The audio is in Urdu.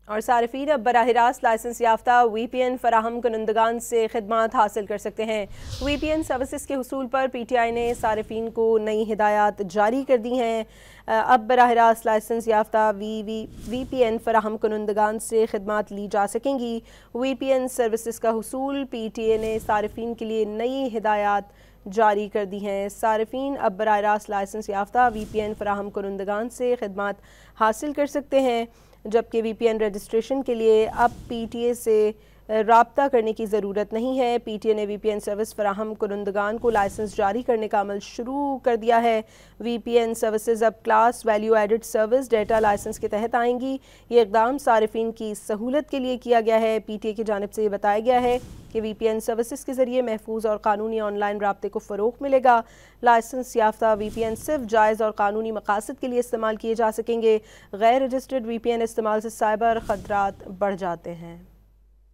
اور صارفین اب براہ راست لائسنس یافتہ وی پی این فراہم کنندگان سے خدمات حاصل کر سکتے ہیں۔ وی پی این سروسز کے حصول پر پی ٹی آئی نے صارفین کو نئی ہدایات جاری کر دی ہیں۔ اب براہ راست لائسنس یافتہ وی پی این فراہم کنندگان سے خدمات لی جا سکیں گی۔ وی پی این سروسز کا حصول پی ٹی اے نے صارفین کے لیے نئی ہدایات جاری کر دی ہیں۔ صارفین اب براہ راست لائسنس یافتہ وی پی این فراہم کنندگان سے خدمات حاصل کر سکتے ہیں، جبکہ وی پی این رجسٹریشن کے لیے اب پی ٹی اے سے رابطہ کرنے کی ضرورت نہیں ہے۔ پی ٹی اے نے وی پی این سروس فراہم کنندگان کو لائسنس جاری کرنے کا عمل شروع کر دیا ہے۔ وی پی این سروسز اب class value added service data license کے تحت آئیں گی۔ یہ اقدام صارفین کی سہولت کے لیے کیا گیا ہے۔ پی ٹی اے کی جانب سے یہ بتایا گیا ہے کہ وی پی این سروسز کے ذریعے محفوظ اور قانونی آن لائن رابطے کو فروغ ملے گا۔ لائسنس یافتہ وی پی این صرف جائز اور قانونی مقاصد کے لیے استعمال کیے جا سکیں گے۔ غیر رجسٹرڈ وی پی این استعمال سے سائبر خطرات بڑھ جاتے ہیں۔